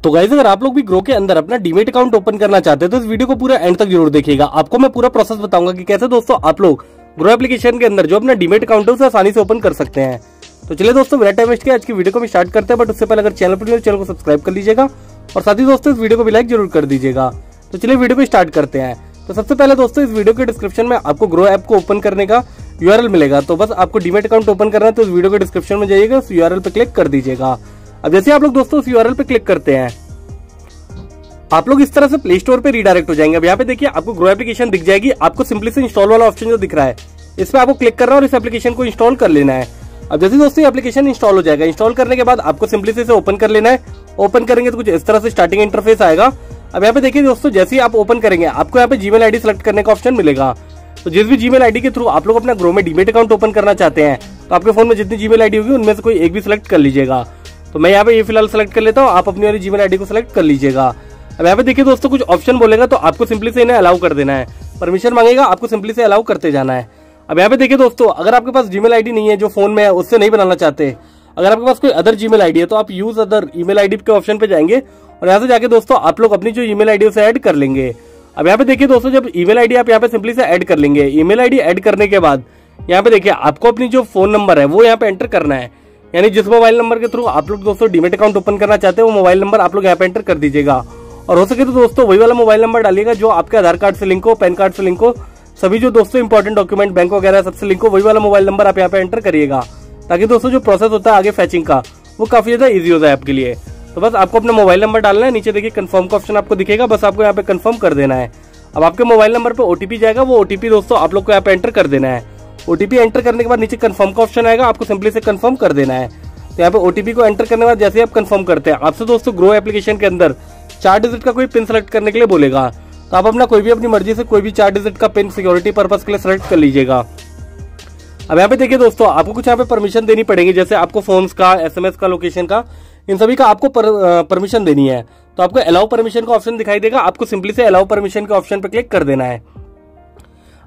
तो गाइस अगर आप लोग भी ग्रो के अंदर अपना डीमेट अकाउंट ओपन करना चाहते हैं तो इस वीडियो को पूरा एंड तक जरूर देखिएगा। आपको मैं पूरा प्रोसेस बताऊंगा कि कैसे दोस्तों आप लोग ग्रो एप्लीकेशन के अंदर जो अपना डीमेट अकाउंट है उसे आसानी से ओपन कर सकते हैं। तो चलिए दोस्तों बिना टाइम वेस्ट किए आज की वीडियो को हम स्टार्ट करते हैं, बट उससे पहले अगर चैनल पर चैनल को सब्सक्राइब कर लीजिएगा और साथ ही दोस्तों इस वीडियो को भी लाइक जरूर कर दीजिएगा। तो चलिए वीडियो को स्टार्ट करते हैं। तो सबसे पहले दोस्तों इस वीडियो के डिस्क्रिप्शन में आपको ग्रो ऐप को ओपन करने का यूआरएल मिलेगा। तो बस आपको डीमेट अकाउंट ओपन करना है तो इस वीडियो के डिस्क्रिप्शन में जाइएगा, उस यूआरएल पे क्लिक कर दीजिएगा। अब जैसे आप लोग दोस्तों उस यूआरएल पे क्लिक करते हैं आप लोग इस तरह से प्ले स्टोर पे रीडायरेक्ट हो जाएंगे। अब यहाँ पे देखिए आपको ग्रो एप्लीकेशन दिख जाएगी। आपको सिंपली से इंस्टॉल वाला ऑप्शन जो दिख रहा है इस पे आपको क्लिक करना है और इस एप्लीकेशन को इंस्टॉल कर लेना है। अब जैसे दोस्तों एप्लीकेशन इंस्टॉल हो जाएगा, इंस्टॉल करने के बाद आपको सिंपली से इसे ओपन कर लेना है। ओपन करेंगे तो कुछ इस तरह से स्टार्टिंग इंटरफेस आएगा। अब यहाँ पे देखिए दोस्तों जैसे ही आप ओपन करेंगे आपको यहाँ पे जीमेल आईडी सेलेक्ट करने का ऑप्शन मिलेगा। तो जिस भी जीमेल आईडी के थ्रू आप लोग अपना ग्रो में डीमेट अकाउंट ओपन करना चाहते हैं तो आपके फोन में जितनी जीमेल आईडी होगी उनमें से कोई एक भी सिलेक्ट कर लीजिएगा। तो मैं यहाँ पे ये फिलहाल सेलेक्ट कर लेता हूँ, आप अपनी वाली जीमेल आईडी को सिलेक्ट कर लीजिएगा। अब यहाँ पे देखिए दोस्तों कुछ ऑप्शन बोलेगा तो आपको सिंपली से इन्हें अलाउ कर देना है। परमिशन मांगेगा, आपको सिंपली से अलाउ करते जाना है। अब यहाँ पे देखिए दोस्तों अगर आपके पास जीमेल आईडी नहीं है जो फोन में है उससे नहीं बनाना चाहते, अगर आपके पास कोई अदर जीमेल आईडी है तो आप यूज अदर ईमेल आईडी के ऑप्शन पे जाएंगे और यहाँ से जाके दोस्तों आप लोग अपनी जो ईमेल आईडी उसे ऐड कर लेंगे। अब यहाँ पे देखिए दोस्तों जब ईमेल आईडी आप यहाँ पे सिंपली से ऐड कर लेंगे, ईमेल आईडी ऐड करने के बाद यहाँ पे देखिए आपको अपनी जो फोन नंबर है वो यहाँ पे एंटर करना है। यानी जिस मोबाइल नंबर के थ्रू आप लोग दोस्तों डीमेट अकाउंट ओपन करना चाहते हैं वो मोबाइल नंबर आप लोग यहाँ पे एंटर कर दीजिएगा। और हो सके तो दोस्तों वही वाला मोबाइल नंबर डालिएगा जो आपके आधार कार्ड से लिंक हो, पैन कार्ड से लिंक हो, सभी जो दोस्तों इंपॉर्टेंट डॉक्यूमेंट बैंक वगैरह सबसे लिंक हो, वही वाला मोबाइल नंबर आप यहाँ पे एंटर करिएगा ताकि दोस्तों जो प्रोसेस होता है आगे फैचिंग का वो काफी ज्यादा इजी हो जाए आपके लिए। तो बस आपको अपना मोबाइल नंबर डालना है, नीचे देखिए कंफर्म का ऑप्शन आपको दिखेगा, बस आपको यहाँ पे कंफर्म कर देना है। अब आपके मोबाइल नंबर पे ओटीपी जाएगा, वो ओटीपी दोस्तों आप लोग को यहाँ पे एंटर कर देना है। ओटीपी एंटर करने के बाद नीचे कंफर्म का ऑप्शन आएगा, आपको सिंपली से कंफर्म कर देना है। तो यहाँ पे ओटीपी को एंटर करने के बाद जैसे आप कंफर्म करते हैं आपसे दोस्तों ग्रो एप्लीकेशन के अंदर 4 डिजिट का कोई पिन सेलेक्ट करने के लिए बोलेगा। तो आप अपना कोई भी अपनी मर्जी से कोई भी 4 डिजिट का पिन सिक्योरिटी पर्पस के लिए सेलेक्ट कर लीजिएगा। अब यहाँ पे देखिए दोस्तों आपको कुछ यहाँ पे परमिशन देनी पड़ेगी, जैसे आपको फोन्स का, एसएमएस का, लोकेशन का, इन सभी का आपको परमिशन देनी है। तो आपको अलाउ परमिशन का ऑप्शन दिखाई देगा, आपको सिंपली से अलाउ परमिशन के ऑप्शन पे क्लिक कर देना है।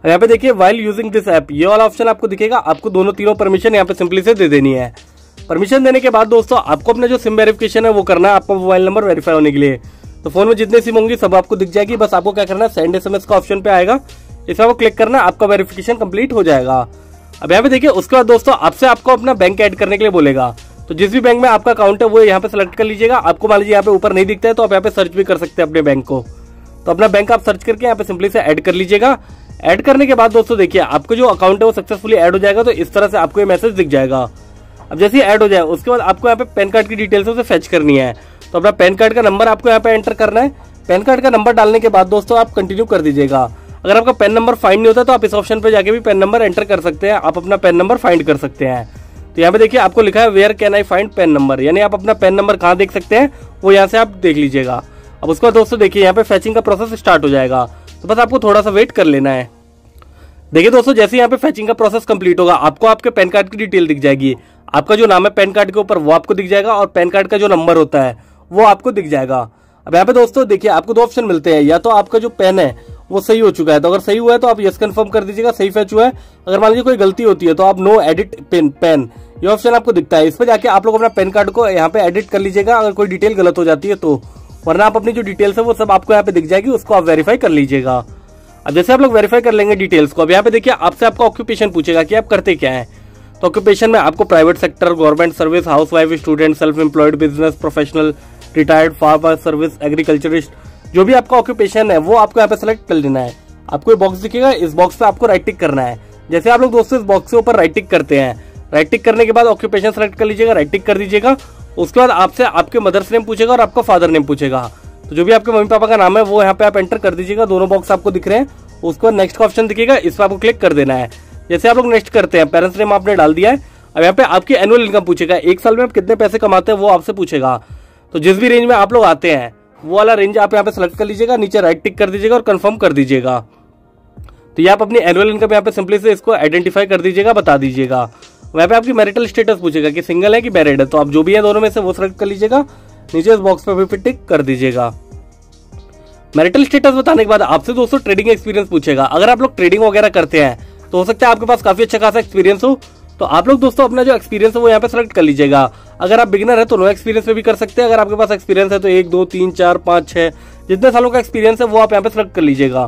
अब यहाँ पे देखिए व्हाइल यूजिंग दिस ऐप ये वाला ऑप्शन आपको दिखेगा, आपको दोनों तीनों परमिशन यहाँ पे सिंपली से दे देनी है। परमिशन देने के बाद दोस्तों आपको अपना जो सिम वेरिफिकेशन है वो करना है आपका मोबाइल नंबर वेरीफाई होने के लिए। तो फोन में जितने सिम होंगी सब आपको दिख जाएगी, बस आपको क्या करना है सेंड एसएमएस का ऑप्शन पे आएगा, इसमें आपको क्लिक करना है, आपका वेरिफिकेशन कंप्लीट हो जाएगा। अब यहाँ पे देखिए उसके बाद दोस्तों आपसे आपको अपना बैंक ऐड करने के लिए बोलेगा। तो जिस भी बैंक में आपका अकाउंट है वो यहाँ पे सेलेक्ट कर लीजिएगा। आपको मान लीजिए यहाँ पे ऊपर नहीं दिखता है तो आप यहाँ पे सर्च भी कर सकते हैं अपने बैंक को। तो अपना बैंक आप सर्च करके यहाँ पे सिंपली से ऐड कर लीजिएगा। ऐड करने के बाद दोस्तों देखिए आपको जो अकाउंट है वो सक्सेसफुली ऐड हो जाएगा। तो इस तरह से आपको ये मैसेज दिख जाएगा। अब जैसे ही ऐड हो जाए उसके बाद आपको यहाँ पे पैन कार्ड की डिटेल्स उसे फेच करनी है। तो अपना पैन कार्ड का नंबर आपको यहाँ पे एंटर करना है। पैन कार्ड का नंबर डालने के बाद दोस्तों आप कंटिन्यू कर दीजिएगा। अगर आपका पैन नंबर फाइंड नहीं होता तो आप इस ऑप्शन पे जाके भी पैन नंबर एंटर कर सकते हैं, आप अपना पैन नंबर फाइंड कर सकते हैं। तो यहाँ पे देखिए आपको लिखा है where can I find PAN number, यानी आप अपना पैन नंबर कहाँ देख सकते हैं वो यहाँ से आप देख लीजिएगा। अब उसके बाद दोस्तों देखिए यहाँ पे फैचिंग का प्रोसेस स्टार्ट हो जाएगा। तो बस आपको थोड़ा सा वेट कर लेना है। देखिए दोस्तों जैसे यहाँ पे फैचिंग का प्रोसेस कंप्लीट होगा आपको आपके पैन कार्ड की डिटेल दिख जाएगी। आपका जो नाम है पैन कार्ड के ऊपर वो आपको दिख जाएगा और पैन कार्ड का जो नंबर होता है वो आपको दिख जाएगा। अब यहाँ पे दोस्तों देखिए आपको 2 ऑप्शन मिलते हैं, या तो आपका जो पेन है वो सही हो चुका है, तो अगर सही हुआ है तो आप यस कंफर्म कर दीजिएगा, सही फैच हुआ है। अगर मान लीजिए कोई गलती होती है तो आप नो एडिट पेन ये ऑप्शन आपको दिखता है, इस पर जाके आप लोग अपना पैन कार्ड को यहाँ पे एडिट कर लीजिएगा अगर कोई डिटेल गलत हो जाती है तो, वरना आप अपनी जो डिटेल्स है वो सब आपको यहाँ पे दिख जाएगी, उसको आप वेरीफाई कर लीजिएगा। अब जैसे आप लोग वेरीफाई कर लेंगे डिटेल्स को, अब यहाँ पे देखिए आपसे आपका ऑक्यूपेशन पूछेगा कि आप करते क्या है। तो ऑक्यूपेशन में आपको private sector, government service, housewife, student, self employed, business, professional, retired, farmer, service, agriculturist, जो भी आपका ऑक्यूपेशन है वो आपको यहाँ पे सेलेक्ट कर लेना है। आपको ये बॉक्स दिखेगा, इस बॉक्स पे आपको राइट टिक करना है। जैसे आप लोग दोस्तों इस बॉक्स के ऊपर राइट टिक करते हैं, राइट टिक करने के बाद ऑक्यूपेशन सेलेक्ट कर लीजिएगा, राइट टिक कर दीजिएगा। उसके बाद आपसे आपके मदर्स नेम पूछेगा और आपका फादर नेम पूछेगा। तो जो भी आपके मम्मी पापा का नाम है वो यहाँ पे आप एंटर कर दीजिएगा, दोनों बॉक्स आपको दिख रहे हैं। उसके बाद नेक्स्ट का ऑप्शन दिखेगा, इस पर आपको क्लिक कर देना है। जैसे आप लोग नेक्स्ट करते हैं पेरेंट्स नेम आपने डाल दिया है। अब यहाँ पे आपकी एनुअल इनकम पूछेगा, 1 साल में आप कितने पैसे कमाते हैं वो आपसे पूछेगा। तो जिस भी रेंज में आप लोग आते हैं वो वाला रेंज आप यहाँ पे सेलेक्ट कर लीजिएगा, नीचे राइट टिक कर दीजिएगा और कंफर्म कर दीजिएगा। तो ये आप अपनी एनुअल इनकम यहाँ पे सिंपली से इसको आइडेंटिफाई कर दीजिएगा, बता दीजिएगा। वहाँ पे आपकी मैरिटल स्टेटस पूछेगा कि सिंगल है कि मैरिड है, तो आप जो भी है दोनों में से वो सेलेक्ट कर लीजिएगा, नीचे इस बॉक्स पे भी टिक कर दीजिएगा। मैरिटल स्टेटस बताने के बाद आपसे दोस्तों ट्रेडिंग एक्सपीरियंस पूछेगा। अगर आप लोग ट्रेडिंग वगैरह करते हैं तो हो सकता है आपके पास काफी अच्छा खासा एक्सपीरियंस हो, तो आप लोग दोस्तों अपना जो एक्सपीरियंस है वो यहाँ पे सेलेक्ट कर लीजिएगा। अगर आप बिगिनर है तो नो एक्सपीरियंस पे भी कर सकते हैं। अगर आपके पास एक्सपीरियंस है तो 1 2 3 4 5 6 जितने सालों का एक्सपीरियंस है वो आप यहाँ पे सेलेक्ट कर लीजिएगा।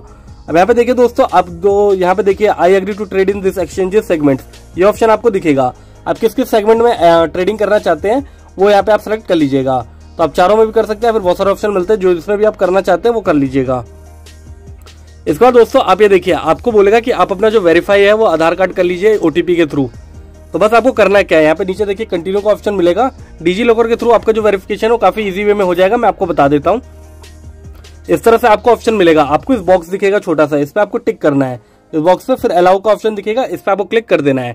अब यहाँ पे देखिए दोस्तों, आप यहाँ पे देखिए I agree to trade in this exchanges segment, ये ऑप्शन आपको दिखेगा। आप किस किस सेगमेंट में ट्रेडिंग करना चाहते हैं वो यहाँ पे आप सेलेक्ट कर लीजिएगा। तो आप चारों में भी कर सकते हैं, फिर बहुत सारे ऑप्शन मिलते हैं, जो जिसमें भी आप करना चाहते हैं वो कर लीजिएगा। इसके बाद दोस्तों आप ये देखिए, आपको बोलेगा कि आप अपना जो वेरीफाई है वो आधार कार्ड कर लीजिए ओटीपी के थ्रू। तो बस आपको करना है क्या है, यहाँ पे नीचे देखिए कंटिन्यू का ऑप्शन मिलेगा। डिजी लॉकर के थ्रू आपका जो वेरिफिकेशन है वो काफी इजी वे में हो जाएगा, मैं आपको बता देता हूँ। इस तरह से आपको ऑप्शन मिलेगा, आपको इस बॉक्स दिखेगा छोटा सा, इस पे आपको टिक करना है। इस बॉक्स पे फिर अलाउ का ऑप्शन दिखेगा, इस पे आपको क्लिक कर देना है।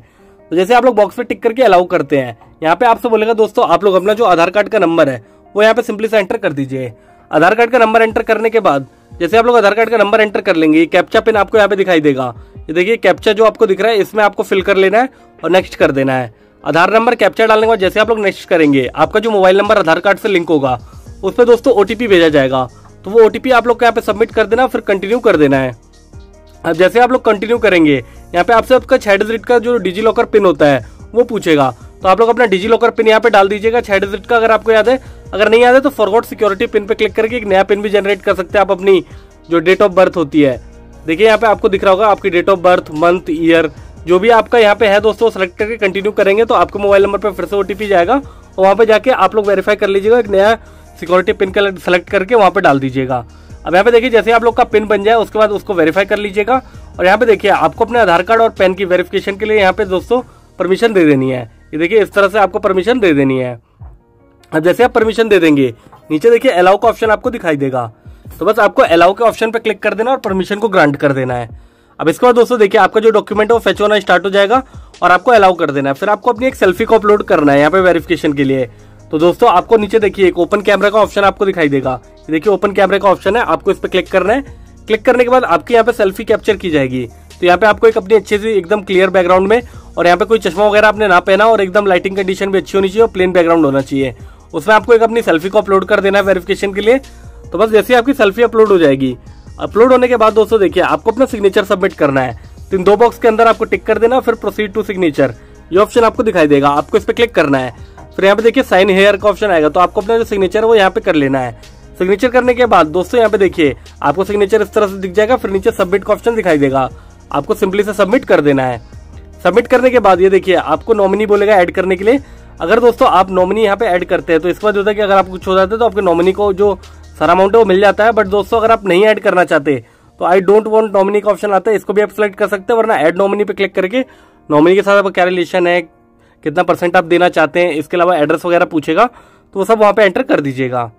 तो जैसे आप लोग बॉक्स पे टिक करके अलाउ करते हैं, यहाँ पे आपसे बोलेगा दोस्तों आप लोग अपना जो आधार कार्ड का नंबर है वो यहाँ पे सिंपली से एंटर कर दीजिए। आधार कार्ड का नंबर एंटर करने के बाद जैसे आप लोग आधार कार्ड का नंबर एंटर कर लेंगे, कैप्चा पिन आपको यहाँ पे दिखाई देगा। ये देखिए कैप्चा जो आपको दिख रहा है इसमें आपको फिल कर लेना है और नेक्स्ट कर देना है। आधार नंबर कैप्चा डालने के बाद जैसे आप लोग नेक्स्ट करेंगे, आपका जो मोबाइल नंबर आधार कार्ड से लिंक होगा उस पर दोस्तों ओटीपी भेजा जाएगा। तो वो ओटीपी आप लोग को यहाँ पे सबमिट कर देना, फिर कंटिन्यू कर देना है। अब जैसे आप लोग कंटिन्यू करेंगे, यहाँ पे आपसे आपका 6 डिजिट का जो डिजी लॉकर पिन होता है वो पूछेगा। तो आप लोग अपना डिजी लॉकर पिन यहाँ पे डाल दीजिएगा 6 डिजिट का, अगर आपको याद है। अगर नहीं याद है तो फॉरगॉट सिक्योरिटी पिन पे क्लिक करके एक नया पिन भी जनरेट कर सकते हैं आप अपनी जो डेट ऑफ बर्थ होती है। देखिए यहाँ पे आपको दिख रहा होगा आपकी date of birth, month, year जो भी आपका यहाँ पे है दोस्तों, सेलेक्ट करके कंटिन्यू करेंगे तो आपके मोबाइल नंबर पे फिर से ओटीपी जाएगा और वहाँ पे जाके आप लोग वेरीफाई कर लीजिएगा, एक नया सिक्योरिटी पिन का सेलेक्ट करके वहाँ पे डाल दीजिएगा। अब यहाँ पे देखिए जैसे आप लोग का पिन बन जाए उसके बाद उसको वेरीफाई कर लीजिएगा। और यहाँ पे देखिए आपको अपने आधार कार्ड और पैन की वेरिफिकेशन के लिए यहाँ पे दोस्तों परमिशन दे देनी है। ये देखिए इस तरह से आपको परमिशन दे देनी है। अब जैसे आप परमिशन दे देंगे, नीचे देखिए अलाउ का ऑप्शन आपको दिखाई देगा। तो बस आपको अलाउ के ऑप्शन पे क्लिक कर देना और परमिशन को ग्रांट कर देना है। अब इसके बाद दोस्तों देखिए आपका जो डॉक्यूमेंट है वो फेच होना स्टार्ट हो जाएगा और आपको अलाउ कर देना है। फिर आपको अपनी एक सेल्फी को अपलोड करना है यहाँ पे वेरिफिकेशन के लिए। तो दोस्तों आपको नीचे देखिए एक ओपन कैमरा का ऑप्शन आपको दिखाई देगा। देखिए ओपन कैमरा का ऑप्शन है, आपको इस पे क्लिक करना है। क्लिक करने के बाद आपकी यहाँ पे सेल्फी कैप्चर की जाएगी। तो यहाँ पे आपको एक अपनी अच्छी सी एकदम क्लियर बैकग्राउंड में, और यहाँ पे कोई चश्मा वगैरह आपने ना पहना, और एकदम लाइटिंग कंडीशन भी अच्छी होनी चाहिए और प्लेन बैकग्राउंड होना चाहिए। उसमें आपको एक अपनी सेल्फी को अपलोड कर देना है वेरिफिकेशन के लिए। तो बस जैसे आपकी सेल्फी अपलोड हो जाएगी, अपलोड होने के बाद दोस्तों देखिए आपको अपना सिग्नेचर सबमिट करना है। तो इन 2 बॉक्स के अंदर आपको टिक कर देना, फिर प्रोसीड टू सिग्नेचर ये ऑप्शन आपको दिखाई देगा, आपको इस पे क्लिक करना है। फिर यहाँ पे देखिए साइन हेयर का ऑप्शन आएगा, तो आपको अपना जो सिग्नेचर है वो यहाँ पे कर लेना है। सिग्नेचर करने के बाद दोस्तों यहाँ पे देखिए आपको सिग्नेचर इस तरह से दिख जाएगा। फिर नीचे सबमिट का ऑप्शन दिखाई देगा, आपको सिंपली से सबमिट कर देना है। सबमिट करने के बाद ये देखिए आपको नॉमिनी बोलेगा ऐड करने के लिए। अगर दोस्तों आप नॉमिनी यहाँ पे ऐड करते हैं तो इसके बाद होता है कि अगर आपको कुछ हो जाता है तो आपके नॉमिनी को जो सारा अमाउंट है वो मिल जाता है। बट दोस्तों अगर आप नहीं ऐड करना चाहते तो आई डोंट वांट नॉमिनी का ऑप्शन आता है, इसको भी आप सिलेक्ट कर सकते हैं, वरना ऐड नॉमिनी पे क्लिक करके नॉमिनी के साथ आपका क्या रिलेशन है, कितना % आप देना चाहते हैं, इसके अलावा एड्रेस वगैरह पूछेगा तो वो सब वहाँ पे एंटर कर दीजिएगा।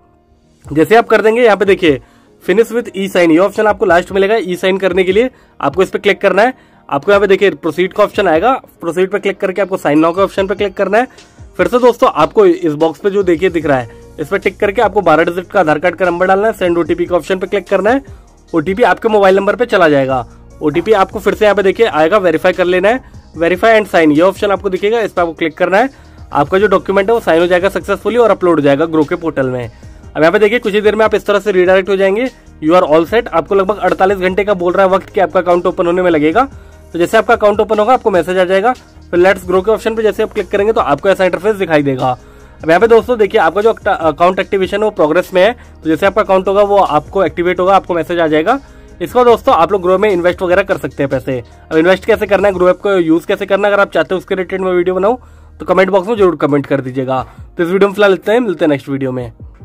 जैसे आप कर देंगे यहाँ पे देखिए फिनिश विद ई साइन ये ऑप्शन आपको लास्ट मिलेगा। ई साइन करने के लिए आपको इस पे क्लिक करना है। आपको यहाँ पे देखिए प्रोसीड का ऑप्शन आएगा, प्रोसीड पे क्लिक करके आपको साइन नाउ के ऑप्शन पे क्लिक करना है। फिर से दोस्तों आपको इस बॉक्स पे जो देखिए दिख रहा है इस पे टिक करके आपको 12 डिजिट का आधार कार्ड का नंबर डालना है। सेंड ओटीपी के ऑप्शन पे क्लिक करना है, ओटीपी आपके मोबाइल नंबर पे चला जाएगा। ओटीपी आपको फिर से यहाँ पे देखिए आएगा, वेरीफाई कर लेना है। वेरीफाई एंड साइन ये ऑप्शन आपको दिखेगा, इस पर आपको क्लिक करना है। आपका जो डॉक्यूमेंट है वो साइन हो जाएगा सक्सेसफुली और अपलोड हो जाएगा ग्रो के पोर्टल में। अब यहाँ पे देखिए कुछ ही देर में आप इस तरह से रिडायरेक्ट हो जाएंगे। You are all set. आपको लगभग 48 घंटे का बोल रहा है वक्त कि आपका अकाउंट ओपन होने में लगेगा। तो जैसे आपका अकाउंट ओपन होगा आपको मैसेज आ जाएगा। फिर लेट्स ग्रो के ऑप्शन पे जैसे आप क्लिक करेंगे तो आपको ऐसा इंटरफेस दिखाई देगा। अब यहाँ पे दोस्तों देखिए आपका जो अकाउंट एक्टिवेशन है वो प्रोग्रेस में है। तो जैसे आपका अकाउंट होगा वो आपको एक्टिवेट होगा, आपको मैसेज आ जाएगा। इसको दोस्तों आप लोग ग्रो में इन्वेस्ट वगैरह कर सकते हैं पैसे। अब इन्वेस्ट कैसे करना है, ग्रो ऐप को यूज कैसे करना है, अगर आप चाहते हो उसके रिलेटेड मैं वीडियो बनाऊं तो कमेंट बॉक्स में जरूर कमेंट कर दीजिएगा। तो इस वीडियो में फिलहाल इतना ही, मिलते हैं नेक्स्ट वीडियो में।